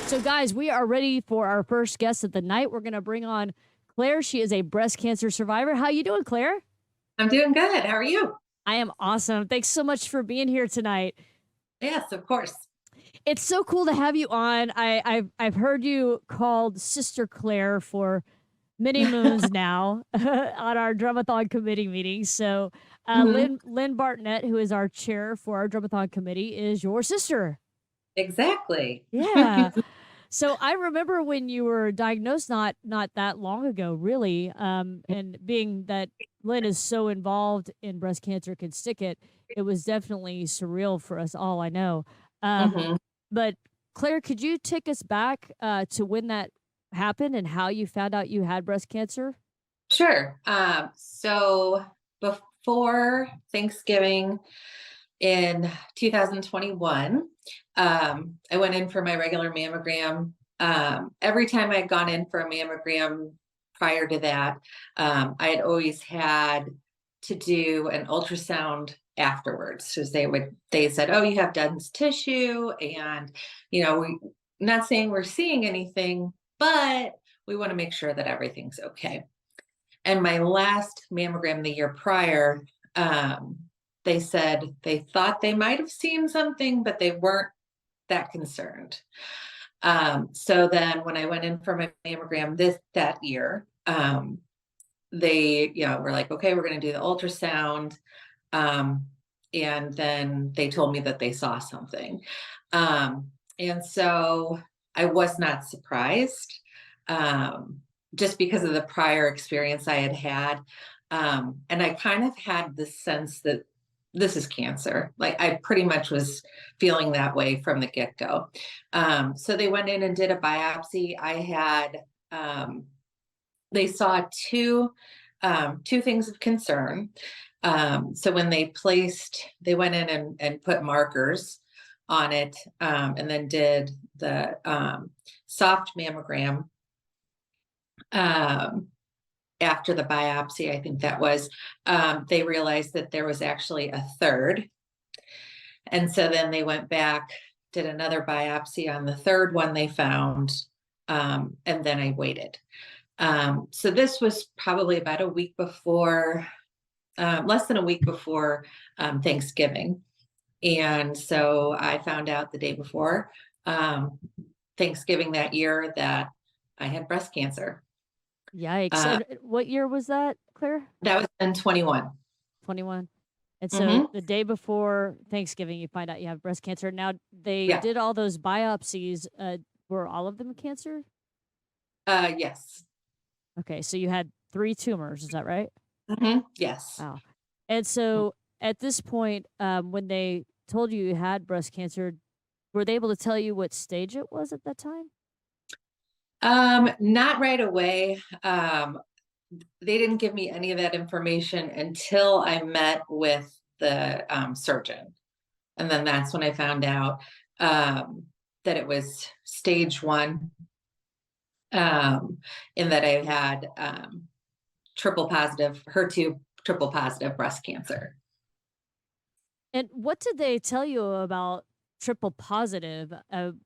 So, guys, we are ready for our first guest of the night. We're going to bring on Claire. She is a breast cancer survivor. How you doing, Claire? I'm doing good. How are you? I am awesome. Thanks so much for being here tonight. Yes, of course. It's so cool to have you on. I've heard you called Sister Claire for many moons now on our Drumathon committee meetings. So, hmm Lynn Bartnett, who is our chair for our Drumathon committee, is your sister. Exactly. Yeah. So I remember when you were diagnosed not that long ago, really. And being that Lynn is so involved in breast cancer can stick it, it was definitely surreal for us all, I know. hmm But Claire, could you take us back to when that happened and how you found out you had breast cancer? Sure. So before Thanksgiving in 2021, I went in for my regular mammogram. Every time I'd gone in for a mammogram prior to that, I had always had to do an ultrasound afterwards because they said, oh, you have dense tissue, and we not saying we're seeing anything, but we want to make sure that everything's okay. And my last mammogram the year prior, they said they thought they might have seen something, but they weren't that concerned. So then when I went in for my mammogram that year, they were like, okay, we're going to do the ultrasound. And then they told me that they saw something. And so I was not surprised, just because of the prior experience I had had. And I kind of had the sense that this is cancer. Like, I pretty much was feeling that way from the get-go. So they went in and did a biopsy. They saw two things of concern. So when they went in and put markers on it, and then did the soft mammogram after the biopsy, I think that was, they realized that there was actually a third. And so then they went back, did another biopsy on the third one they found, and then I waited. So this was probably about a week before, less than a week before Thanksgiving. And so I found out the day before Thanksgiving that year that I had breast cancer. Yikes. Uh, And what year was that, Claire? that was in 21. 21. And so hmm the day before Thanksgiving, you find out you have breast cancer. Now, they Yeah. did all those biopsies. Were all of them cancer? Yes. Okay, so you had 3 tumors, is that right? Yes. Wow. And so at this point, when they told you you had breast cancer, were they able to tell you what stage it was at that time? Not right away. They didn't give me any of that information until I met with the surgeon. And then that's when I found out that it was stage 1, in that I had triple positive, HER2 triple positive breast cancer. And what did they tell you about triple positive?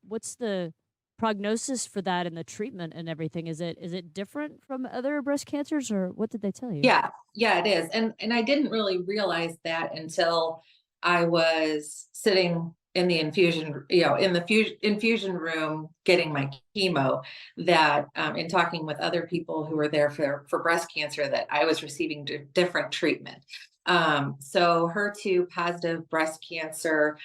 What's the prognosis for that and the treatment and everything? Is it different from other breast cancers, or what did they tell you? Yeah, it is. And I didn't really realize that until I was sitting in the infusion, in the infusion room getting my chemo, that in talking with other people who were there for breast cancer, that I was receiving different treatment. So HER2 positive breast cancer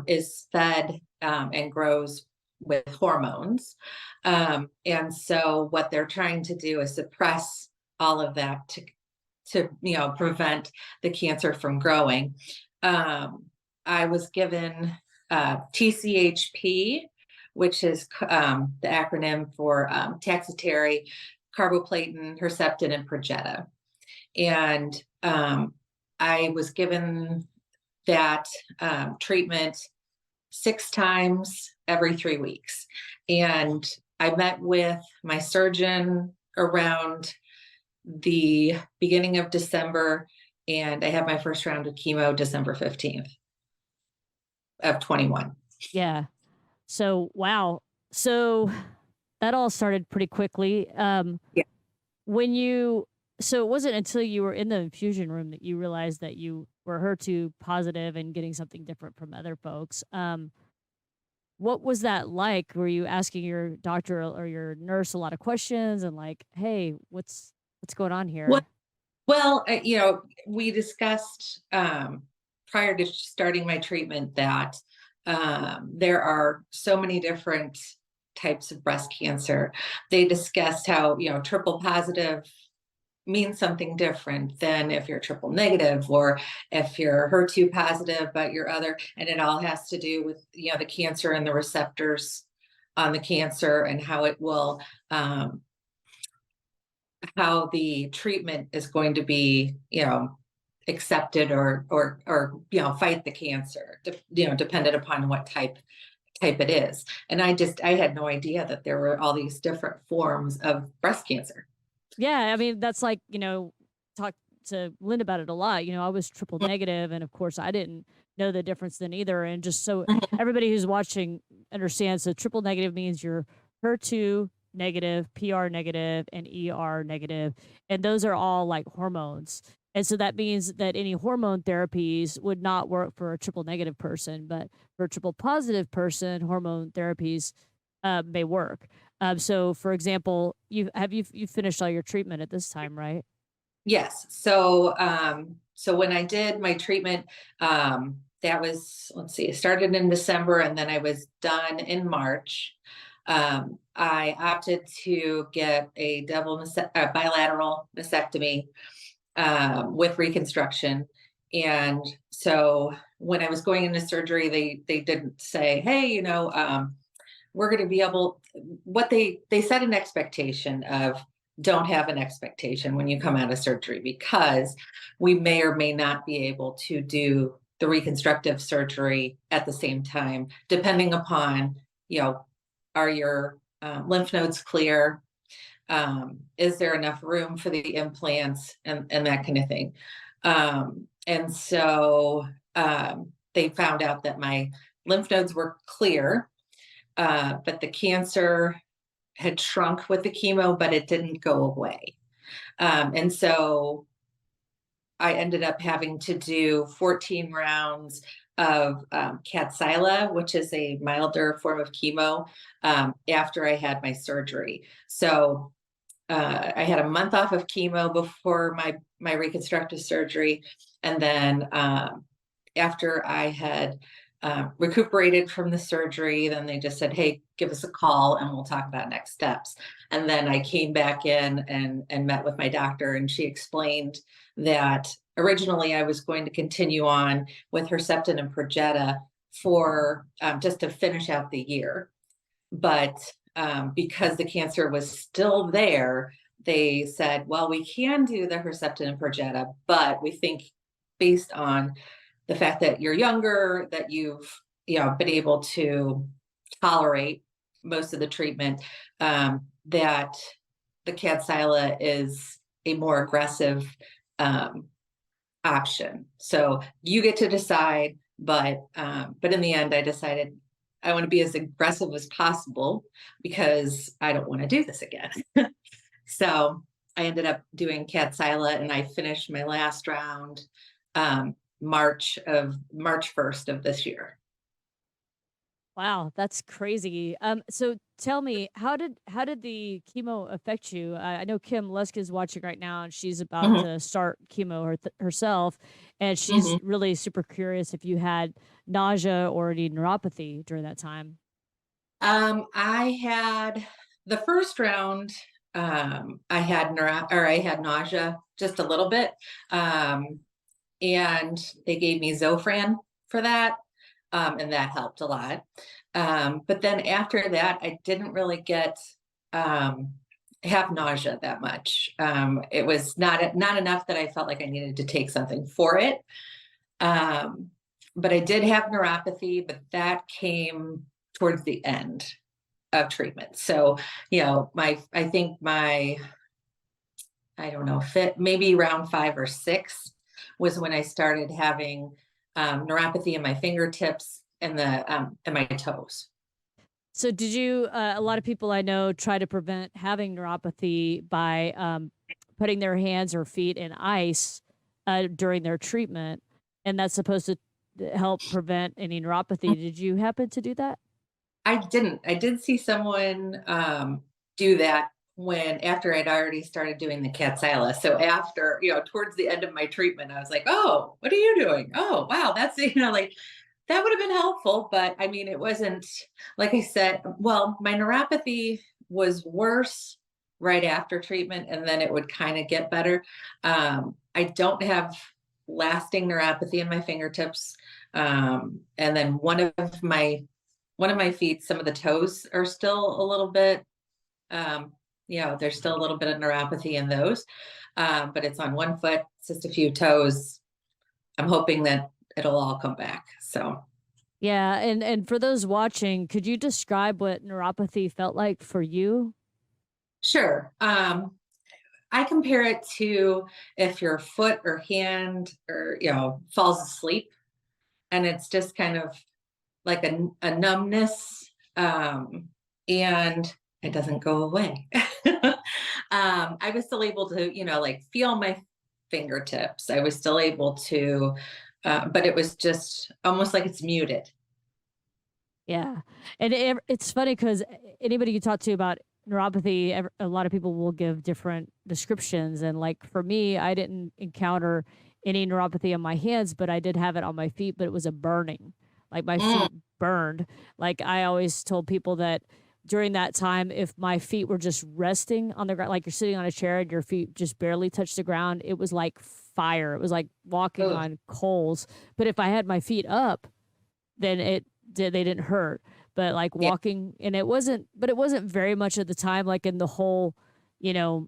is fed and grows with hormones. And so what they're trying to do is suppress all of that to prevent the cancer from growing. I was given TCHP, which is the acronym for taxotere, carboplatin, Herceptin, and Perjeta. And I was given that treatment 6 times every 3 weeks. And I met with my surgeon around the beginning of December, and I had my first round of chemo December 15th of 21. Yeah. So, wow. So that all started pretty quickly. Yeah. When you so it wasn't until you were in the infusion room that you realized that you were HER2 positive and getting something different from other folks. What was that like? Were you asking your doctor or your nurse a lot of questions and like, "Hey, what's going on Well, here?" we discussed prior to starting my treatment that there are so many different types of breast cancer. They discussed how, triple positive means something different than if you're triple negative or if you're HER2 positive, but your other, and it all has to do with, the cancer and the receptors on the cancer and how it will, how the treatment is going to be, accepted or fight the cancer, dependent upon what type it is. And I had no idea that there were all these different forms of breast cancer. Yeah, I mean, that's like, talk to Lynn about it a lot. I was triple negative, and of course, I didn't know the difference then either. And just so Mhm. everybody who's watching understands, so triple negative means you're HER2 negative, PR negative, and ER negative. And those are all like hormones. And so that means that any hormone therapies would not work for a triple negative person, but for a triple positive person, hormone therapies may work. So for example, you've finished all your treatment at this time, right? Yes. So when I did my treatment, that was, let's see, it started in December and then I was done in March. I opted to get a bilateral mastectomy with reconstruction. And so when I was going into surgery, they didn't say, hey, we're going to be able, what they set an expectation of, don't have an expectation when you come out of surgery, because we may or may not be able to do the reconstructive surgery at the same time, depending upon, you know are your lymph nodes clear, is there enough room for the implants, and that kind of thing. And so they found out that my lymph nodes were clear, but the cancer had shrunk with the chemo, but it didn't go away. And so I ended up having to do 14 rounds of Kadcyla, which is a milder form of chemo, after I had my surgery. So I had a month off of chemo before my reconstructive surgery, and then after I had recuperated from the surgery, then they just said, "Hey, give us a call, and we'll talk about next steps." And then I came back in and met with my doctor, and she explained that originally I was going to continue on with Herceptin and Perjeta for just to finish out the year, but because the cancer was still there, they said, well, we can do the Herceptin and Perjeta, but we think based on the fact that you're younger, that you've been able to tolerate most of the treatment, that the Kadcyla is a more aggressive option. So you get to decide, but in the end, I decided I want to be as aggressive as possible because I don't want to do this again. So I ended up doing Kadcyla, and I finished my last round March 1st of this year. Wow, that's crazy. So tell me, how did the chemo affect you? I know Kim Lusk is watching right now, and she's about Mhm, to start chemo herself, and she's mhm. really super curious if you had nausea or any neuropathy during that time. I had the first round. I had nausea just a little bit, and they gave me Zofran for that, and that helped a lot. But then after that, I didn't really um, have nausea that much. It was not enough that I felt like I needed to take something for it. Um, but I did have neuropathy, but that came towards the end of treatment. So, I think I don't know, fit maybe round 5 or 6 was when I started having neuropathy in my fingertips and my toes. So did you a lot of people I know try to prevent having neuropathy by, putting their hands or feet in ice, during their treatment, and that's supposed to help prevent any neuropathy. Did you happen to do that? I didn't. I did see someone, do that when after I'd already started doing the Kadcyla. So after, towards the end of my treatment, I was like, "Oh, what are you doing? Oh, wow, that's," like, that would have been helpful, but I mean, it wasn't like I said, well, my neuropathy was worse right after treatment, and then it would kinda get better. I don't have lasting neuropathy in my fingertips, and then one of my feet, some of the toes are still a little bit, um, there's still a little bit of neuropathy in those, but it's on one foot, it's just a few toes. I'm hoping that it'll all come back. So, Yeah, and for those watching, could you describe what neuropathy felt like for you? sure. I compare it to if your foot or hand or falls asleep, and it's just kind of like a numbness, and it doesn't go away. I was still able to, like feel my fingertips. I was still able to, but it was just almost like it's muted. Yeah, and it's funny because anybody you talk to about neuropathy, a lot of people will give different descriptions. And like for me, I didn't encounter any neuropathy on my hands, but I did have it on my feet. But it was a burning, like my Mm, feet burned. Like I always told people that during that time, if my feet were just resting on the ground, like you're sitting on a chair and your feet just barely touch the ground, it was like fire. It was like walking ugh, on coals. But if I had my feet up, then they didn't hurt. But like yeah. walking, and it wasn't very much at the time, like in the whole, you know,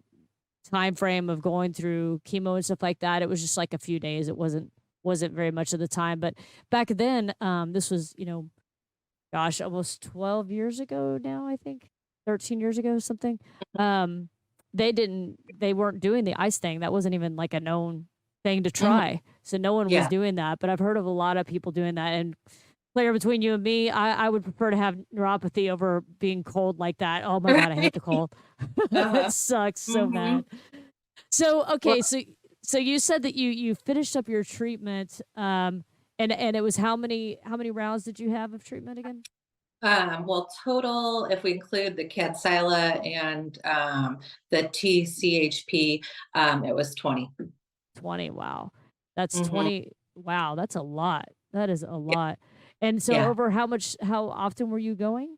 time frame of going through chemo and stuff like that. It was just like a few days. It wasn't very much of the time. But back then, this was, gosh, almost 12 years ago now, I think. 13 years ago, something. Um, they weren't doing the ice thing. That wasn't even like a known thing to Mhm, try. So no one was yeah. doing that. But I've heard of a lot of people doing that. And Claire, between you and me, I would prefer to have neuropathy over being cold like that. Oh my God, I hate Right. the cold. It Uh-huh. sucks so Hmm. bad. So Well, okay, so you said that you finished up your treatment, and it was how many rounds did you have of treatment again? well, total, if we include the Kadcyla and the TCHP, it was 20. 20. Wow. That's Hmm. 20. Wow, that's a lot. That is a lot. And so Yeah. over how often were you going?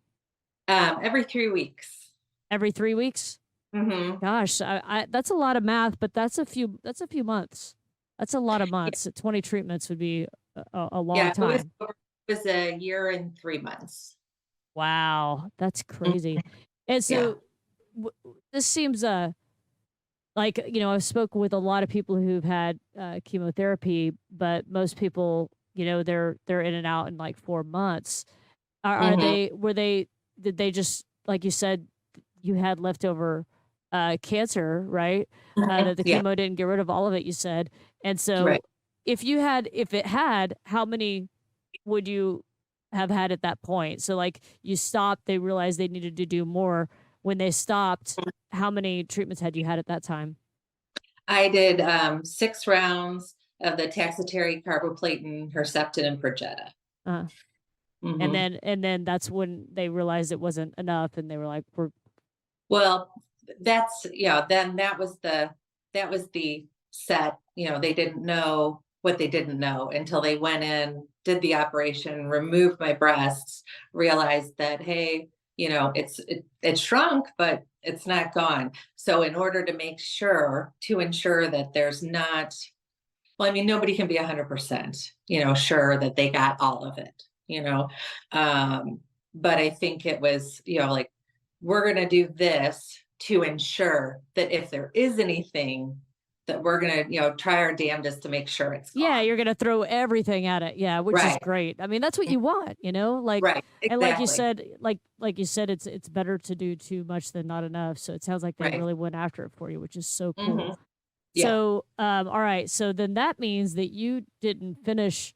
Every 3 weeks. Every 3 weeks? Hmm. Gosh, that's a lot of math, but that's a few months. That's a lot of Yeah. months. 20 treatments would be a long Yeah. time. It was a year and 3 months. Wow, that's Mhm. crazy. And Yeah. so this seems like, I've spoken with a lot of people who've had chemotherapy, but most people, they're in and out in like 4 months. Are Hmm. they? Did they just like you said? You had leftover cancer, right? Hmm. That the Yeah. chemo didn't get rid of all of it. You said, and Right. so if it had, how many would you have had at that point? So like you stopped, they realized they needed to do more. When they stopped, how many treatments had you had at that time? I did 6 rounds of the taxotere, carboplatin, Herceptin, and Perjeta. Uh, and Hmm. then that's when they realized it wasn't enough, and they were like, "We're." Well, that's then that was the set, they didn't know what they didn't know until they went in, did the operation, removed my breasts, realized that, hey, it shrunk, but it's not gone. So in order to make sure to ensure that there's not, well, I mean, nobody can be 100%, sure that they got all of it, um, but I think it was, like, we're going to do this to ensure that if there is anything, that we're going to, try our damnedest to make sure it's Yeah, gone. you're gonna throw everything at it. Yeah, which is Right. great. I mean, that's what Mm, you want, like, right. and like you Exactly. said, it's better to do too much than not enough. So it sounds like they Right. really went after it for you, which is so Hmm. cool. Yeah. So, all right. So then that means that you didn't finish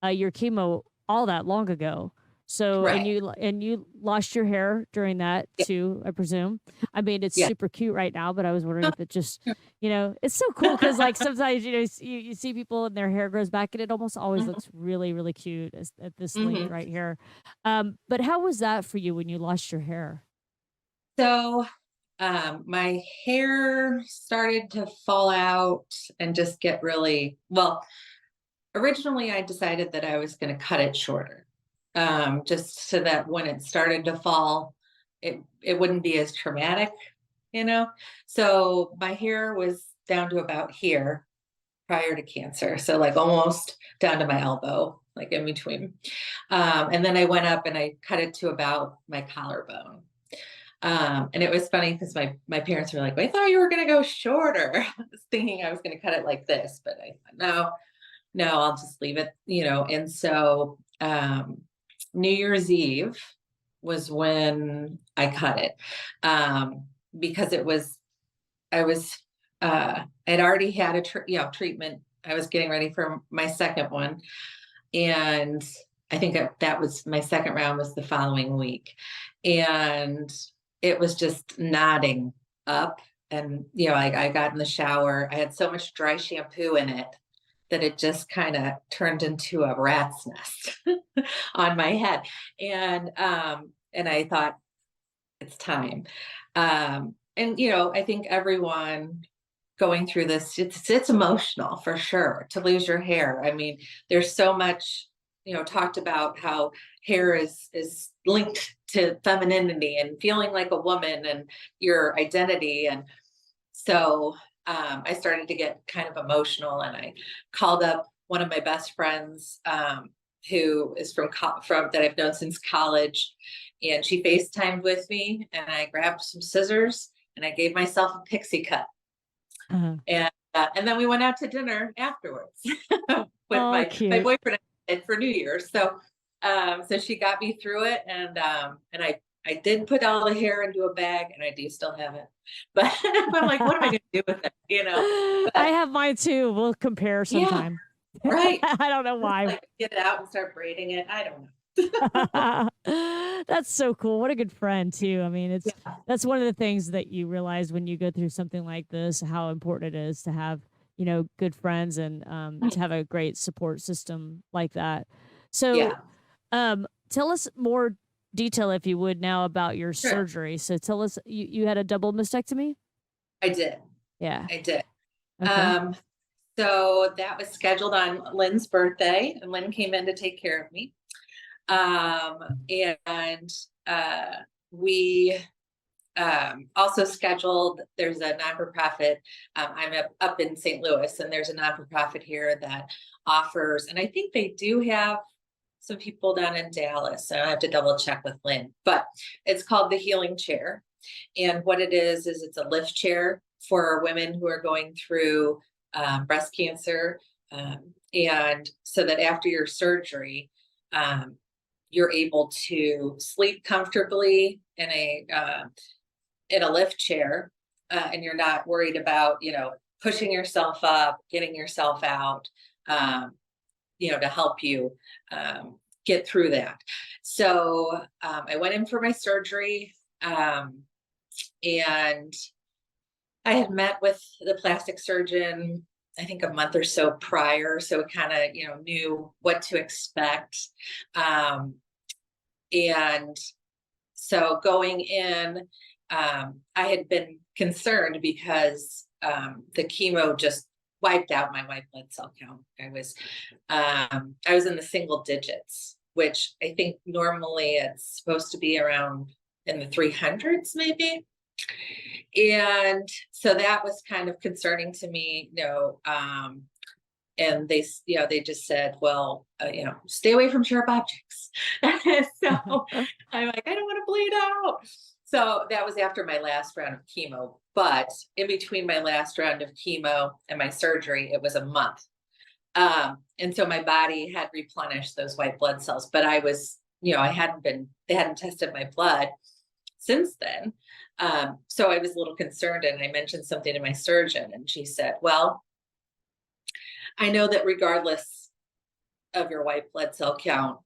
your chemo all that long ago. So, Right. and you lost your hair during that Yeah. too, I presume. I mean, it's Yeah. super cute right now, but I was wondering if it just, it's so cool because like sometimes you see people and their hair grows back, and it almost always Mhm. looks really really cute at this length Mhm. right here. But how was that for you when you lost your hair? So, my hair started to fall out and just get really well. Originally, I decided that I was going to cut it shorter, just so that when it started to fall, it wouldn't be as traumatic, you know. So my hair was down to about here prior to cancer, so like almost down to my elbow, like in between. And then I went up and I cut it to about my collarbone. And it was funny because my parents were like, "I thought you were going to go shorter," I was thinking I was going to cut it like this, but I thought, no, no, I'll just leave it, And so New Year's Eve was when I cut it, because I was, I'd already had treatment. I was getting ready for my second one. And I think that was my second round was the following week. And it was just nodding up. And, I got in the shower. I had so much dry shampoo in it that it just kind of turned into a rat's nest on my head. And I thought it's time. And I think everyone going through this, it's emotional for sure to lose your hair. I mean, there's so much, talked about how hair is linked to femininity and feeling like a woman and your identity. And so I started to get kind of emotional, and I called up one of my best friends, who is from that I've known since college, and she FaceTimed with me, and I grabbed some scissors and I gave myself a pixie cut, Uh-huh. and then we went out to dinner afterwards with Oh, my cute. boyfriend and for New Year's. So she got me through it, and I did put all the hair into a bag, and I do still have it. But I'm like, what am I going to do with it? I But have mine too. We'll compare yeah, sometime. right. I don't know Just why. like get it out and start braiding it. I don't know. That's so cool. What a good friend too. I mean, Yeah. that's one of the things that you realize when you go through something like this, how important it is to have, good friends and to have a great support system like that. So, Yeah. tell us more detail if you would now about your Sure. surgery. So tell us you had a double mastectomy? I did. Yeah. I did. Okay. Um, so that was scheduled on Lynn's birthday, and Lynn came in to take care of me. Um, and we also scheduled, there's a non-for-profit. I'm up in St. Louis, and there's a non-for-profit here that offers, and I think they do have some people down in Dallas. So I have to double check with Lynn, but it's called the Healing Chair. And what it is it's a lift chair for women who are going through breast cancer. And so that after your surgery, um, you're able to sleep comfortably in a lift chair, and you're not worried about pushing yourself up, getting yourself out, um, to help you get through that. So I went in for my surgery, and I had met with the plastic surgeon, I think a month or so prior, so kind of knew what to expect. Um, and so going in, I had been concerned because the chemo just wiped out my white blood cell count. I was in the single digits, which I think normally it's supposed to be around in the 300s, maybe. And so that was kind of concerning to me, and they just said, well, stay away from sharp objects. So I'm like, I don't want to bleed out. So that was after my last round of chemo, but in between my last round of chemo and my surgery, it was a month. And so my body had replenished those white blood cells, but they hadn't tested my blood since then. So I was a little concerned, and I mentioned something to my surgeon, and she said, well, I know that regardless of your white blood cell count,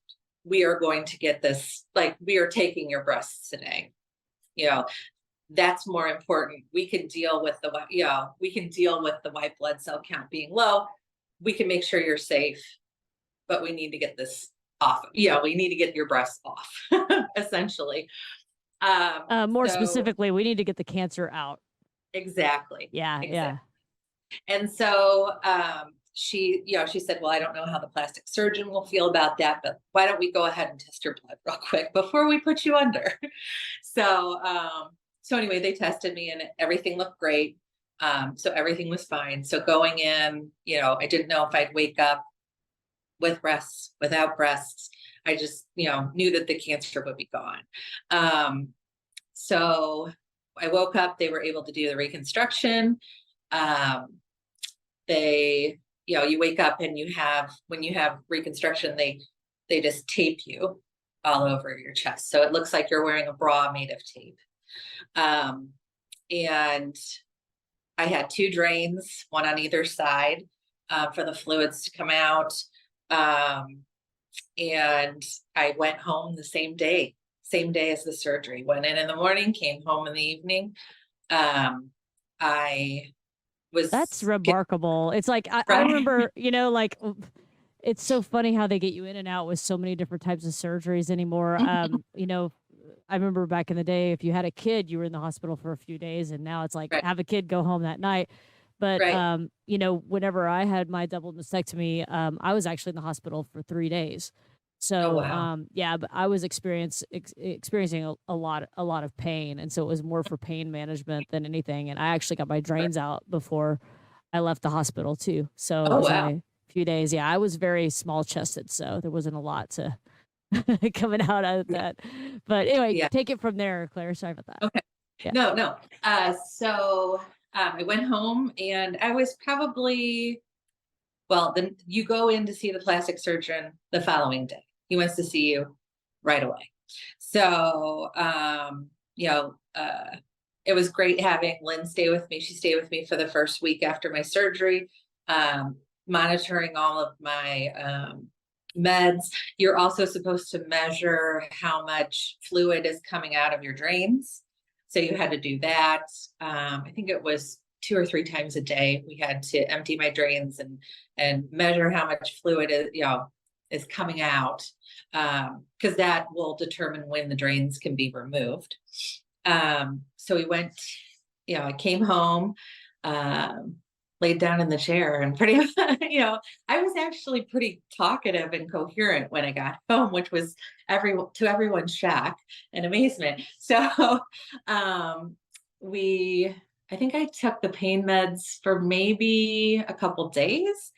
we are going to get this, like, we are taking your breasts today. You know, that's more important. We can deal with we can deal with the white blood cell count being low. We can make sure you're safe, but we need to get this off. We need to get your breasts off, essentially. More So specifically, we need to get the cancer out. exactly, Yeah, exactly. yeah. And so she said, well, I don't know how the plastic surgeon will feel about that, but why don't we go ahead and test your blood real quick before we put you under? So, so anyway, they tested me and everything looked great. So everything was fine. So going in, I didn't know if I'd wake up with breasts, without breasts. I just, knew that the cancer would be gone. So I woke up, they were able to do the reconstruction. You wake up and when you have reconstruction, they just tape you all over your chest. So it looks like you're wearing a bra made of tape. And I had 2 drains, one on either side, for the fluids to come out. And I went home the same day as the surgery. Went in the morning, came home in the evening. I That's was remarkable. It's like I right. remember, it's so funny how they get you in and out with so many different types of surgeries anymore. I remember back in the day, if you had a kid, you were in the hospital for a few days, and now it's like Right, have a kid, go home that night. But right. whenever I had my double mastectomy, I was actually in the hospital for 3 days. Oh, So wow. yeah, but I was experiencing a lot of pain, and so it was more for pain management than anything. And I actually got my Right. drains out before I left the hospital too. So it Oh, was wow. only a few days. Yeah, I was very small chested, so there wasn't a lot to coming out of Yeah, that. But anyway, yeah. take it from there, Claire. Sorry about that. Okay. Yeah. No, no. So I went home and I was probably, well, then you go in to see the plastic surgeon the following day. He wants to see you right away. So, it was great having Lynn stay with me. She stayed with me for the first week after my surgery, um, monitoring all of my meds. You're also supposed to measure how much fluid is coming out of your drains. So you had to do that. I think it was 2 or 3 times a day. We had to empty my drains and measure how much fluid is coming out, because that will determine when the drains can be removed. So we went, I came home, um, laid down in the chair and pretty much, I was actually pretty talkative and coherent when I got home, which was to everyone's shock and amazement. So, um, I think I took the pain meds for maybe a couple days.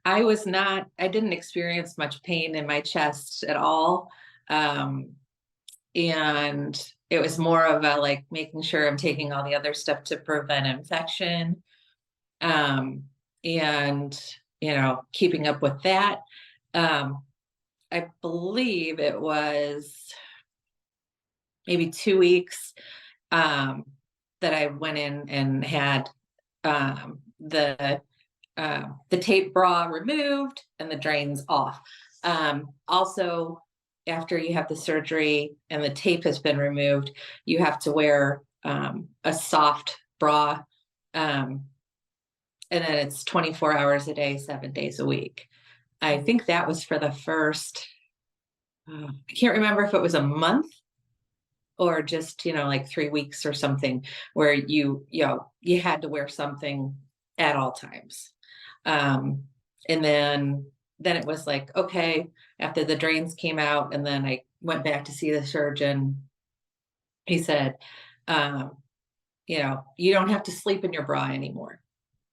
I didn't experience much pain in my chest at all. Um, and it was more of a like making sure I'm taking all the other stuff to prevent infection. Um, and keeping up with that. Um, I believe it was maybe 2 weeks, that I went in and had the tape bra removed and the drains off. Also, after you have the surgery and the tape has been removed, you have to wear a soft bra. And then it's 24 hours a day, 7 days a week. I think that was for the first, I can't remember if it was a month or just, like 3 weeks or something, where you had to wear something at all times. And then it was like, okay, after the drains came out and then I went back to see the surgeon, he said, um, you don't have to sleep in your bra anymore,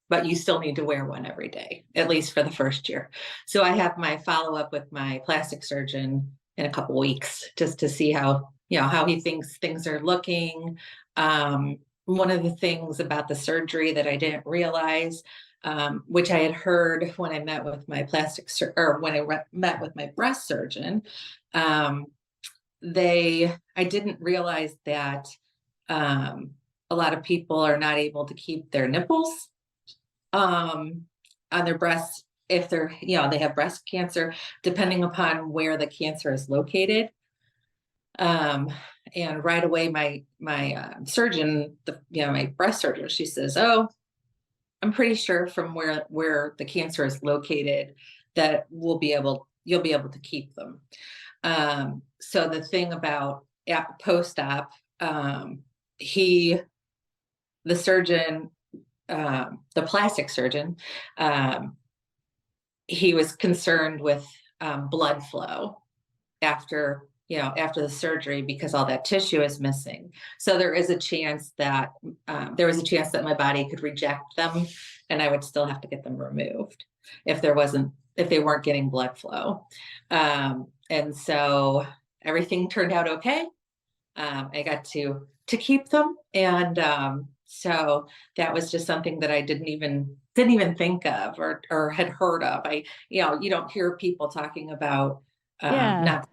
but you still need to wear one every day, at least for the first year. So I have my follow up with my plastic surgeon in a couple weeks just to see how he thinks things are looking. One of the things about the surgery that I didn't realize, which I had heard when I met with my met with my breast surgeon, I didn't realize that a lot of people are not able to keep their nipples on their breasts if they're, they have breast cancer, depending upon where the cancer is located. Um, and right away, my surgeon, my breast surgeon, she says, "Oh, I'm pretty sure from where the cancer is located that you'll be able to keep them." So the thing about post-op, he, the surgeon, the plastic surgeon, um, he was concerned with blood flow after the surgery, because all that tissue is missing. So there is a chance that there was a chance that my body could reject them, and I would still have to get them removed if they weren't getting blood flow. And so everything turned out okay. I got to keep them, and so that was just something that I didn't even think of, or had heard of. You don't hear people talking about Yeah. not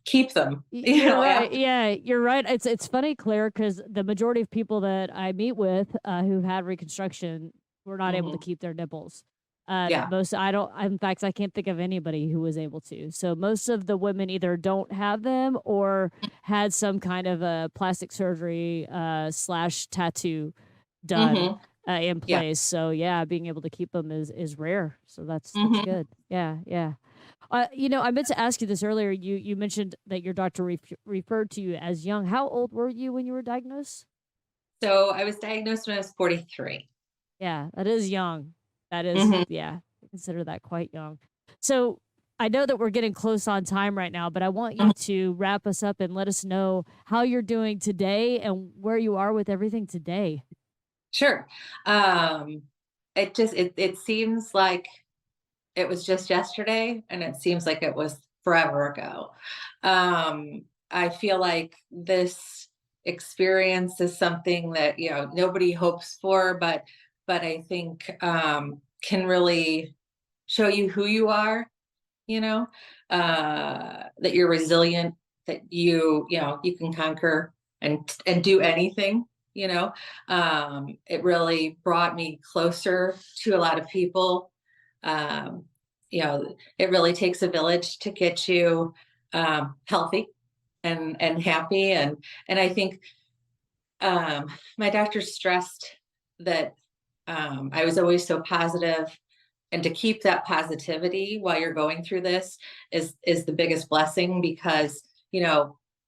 keep them, You're right. after. Yeah, you're right. It's funny, Claire, because the majority of people that I meet with who've had reconstruction were not able to Mhm. keep their nipples. Yeah. Most I don't. In fact, I can't think of anybody who was able to. So most of the women either don't have them or had some kind of a plastic surgery slash tattoo done Hmm. in Yeah. place. So yeah, being able to keep them is rare. So that's Hmm. good. Yeah, yeah. I meant to ask you this earlier. You mentioned that your doctor referred to you as young. How old were you when you were diagnosed? So I was diagnosed when I was 43. Yeah, that is young. That is, Hmm. yeah, I consider that quite young. So I know that we're getting close on time right now, but I want you to wrap us up and let us know how you're doing today and where you are with everything today. Sure. Um, it seems like it was just yesterday, and it seems like it was forever ago. I feel like this experience is something that, nobody hopes for, but I think can really show you who you are, that you're resilient, that you can conquer and do anything. It really brought me closer to a lot of people. um, it really takes a village to get you healthy and happy, and I think my doctor stressed that I was always so positive, and to keep that positivity while you're going through this is the biggest blessing, because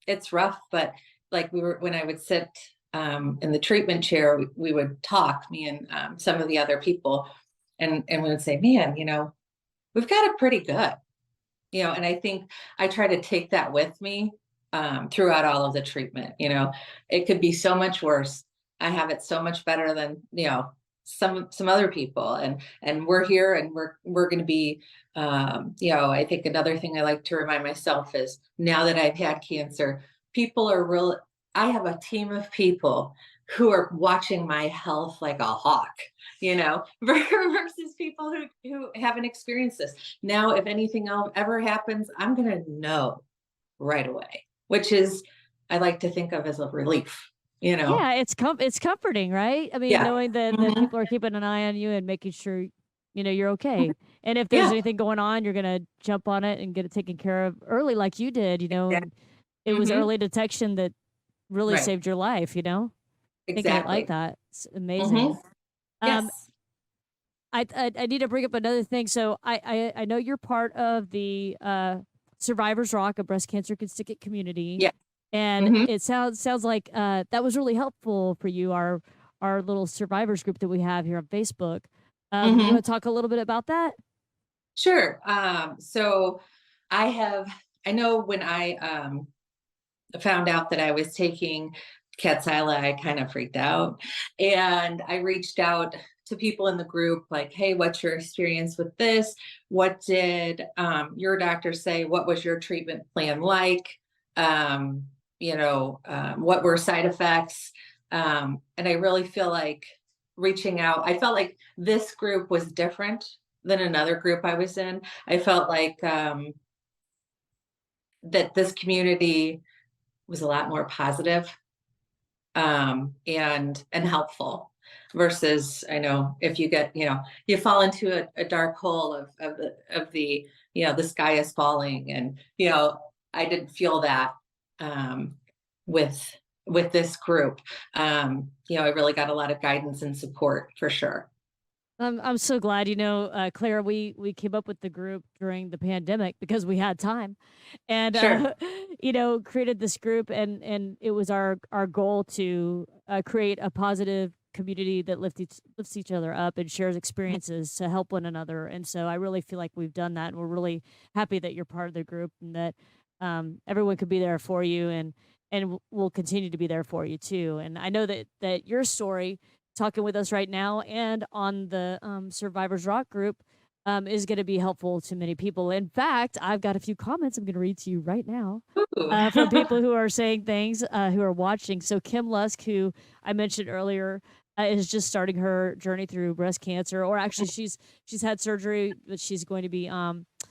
it's rough, but like when I would sit in the treatment chair, we would talk, me and some of the other people, and we would say, "Man, we've got it pretty good." And I think I try to take that with me throughout all of the treatment. It could be so much worse. I have it so much better than some other people, and we're here, and we're going to be. I think another thing I like to remind myself is, now that I've had cancer, people are real. I have a team of people who are watching my health like a hawk. Versus people who haven't experienced this. Now, if anything else ever happens, I'm going to know right away, which is, I like to think of as a relief, you know? Yeah, it's comforting, right? I mean, Yeah. knowing that Hmm. people are keeping an eye on you and making sure you're okay. And if there's Yeah. anything going on, you're gonna jump on it and get it taken care of early, like you did. Exactly. And it was Hmm. early detection that really Right. saved your life. Thinking it like Exactly. that, it's Hmm. amazing. Um, Yes. I need to bring up another thing. So I know you're part of the Survivors Rock, a breast cancer constituent community, Yeah. and Hmm. it sounds like that was really helpful for you. Our little survivors group that we have here on Facebook. You Hmm. want to talk a little bit about that? Sure. So I have, I know when I found out that I was taking Kadcyla, I kind of freaked out. And I reached out to people in the group, like, "Hey, what's your experience with this? What did your doctor say? What was your treatment plan like? What were side effects?" And I really feel like reaching out, I felt like this group was different than another group I was in. I felt like that this community was a lot more positive and helpful. versus I know if you get, you fall into a dark hole of the, the sky is falling. And, I didn't feel that um, with this group. I really got a lot of guidance and support for sure. I'm so glad, Claire, we came up with the group during the pandemic because we had time and, Sure. created this group and it was our goal to create a positive community that lifts each other up and shares experiences to help one another. And so I really feel like we've done that. And we're really happy that you're part of the group and that everyone could be there for you and will continue to be there for you too. And I know that your story talking with us right now and on the Survivors Rock group is going to be helpful to many people. In fact, I've got a few comments I'm going to read to you right now Ooh. from people who are saying things, who are watching. So Kim Lusk, who I mentioned earlier, is just starting her journey through breast cancer, or actually she's had surgery, but she's going to be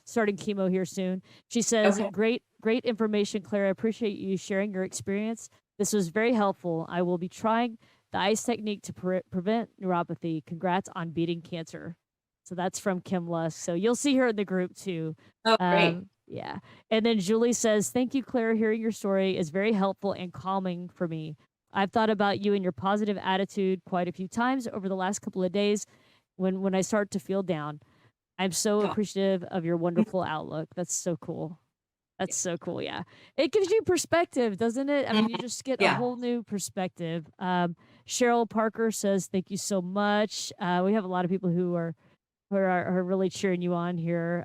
starting chemo here soon. She says, Okay. Great information, Claire. I appreciate you sharing your experience. This was very helpful. I will be trying the ICE technique to prevent neuropathy. Congrats on beating cancer. So that's from Kim Lusk. So you'll see her in the group too. Oh, great. Yeah. And then Julie says, thank you, Claire. Hearing your story is very helpful and calming for me. I've thought about you and your positive attitude quite a few times over the last couple of days when I start to feel down. I'm so Oh, appreciative of your wonderful outlook. That's so cool. That's so cool, yeah. It gives you perspective, doesn't it? I mean, you mhm. just get a Yeah. whole new perspective. Cheryl Parker says, "Thank you so much." We have a lot of people who are really cheering you on here.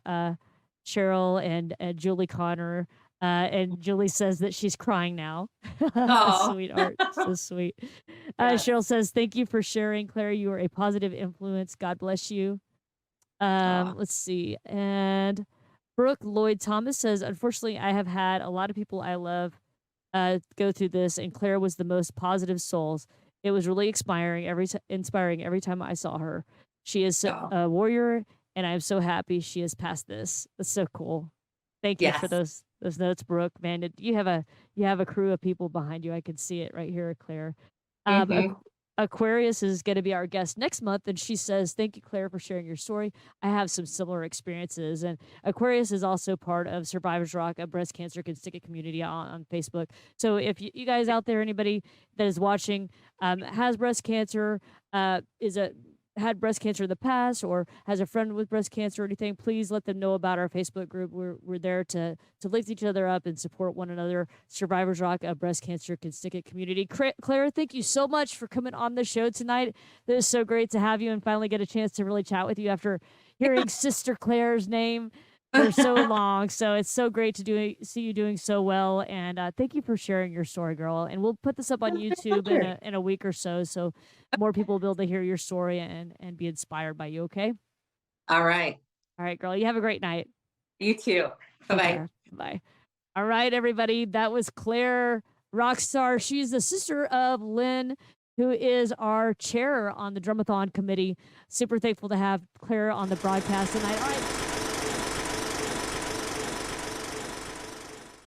Cheryl and Julie Connor. And Julie says that she's crying now. Oh. Sweetheart, so sweet. Cheryl Yes. says, "Thank you for sharing, Claire. You are a positive influence. God bless you." Oh. Let's see. And Brooke Lloyd Thomas says, unfortunately, I have had a lot of people I love go through this, and Claire was the most positive souls. It was really inspiring every time I saw her. She is Oh. a warrior, and I'm so happy she has passed this. That's so cool. Thank you for Yes. those notes, Brooke. Man, you have a crew of people behind you. I can see it right here, Claire. Hmm. Aquarius is going to be our guest next month, and she says, "Thank you, Claire, for sharing your story. I have some similar experiences." And Aquarius is also part of Survivors Rock, a breast cancer can stick it community on Facebook. So if you guys out there, anybody that is watching, has breast cancer, is a had breast cancer in the past, or has a friend with breast cancer or anything, please let them know about our Facebook group. We're there to lift each other up and support one another. Survivors Rock, a breast cancer can stick it community. Claire, thank you so much for coming on the show tonight. It was so great to have you and finally get a chance to really chat with you after hearing Sister Claire's name for so long. So it's so great to see you doing so well, and thank you for sharing your story, girl. And we'll put this up on My YouTube in pleasure. a week or so, so more people will be able to hear your story and be inspired by you. Okay. All right. All right, girl. You have a great night. You too. Bye Take bye. care. Bye. All right, everybody. That was Claire Rockstar. She's the sister of Lynn, who is our chair on the Drumathon committee. Super thankful to have Claire on the broadcast tonight. All right.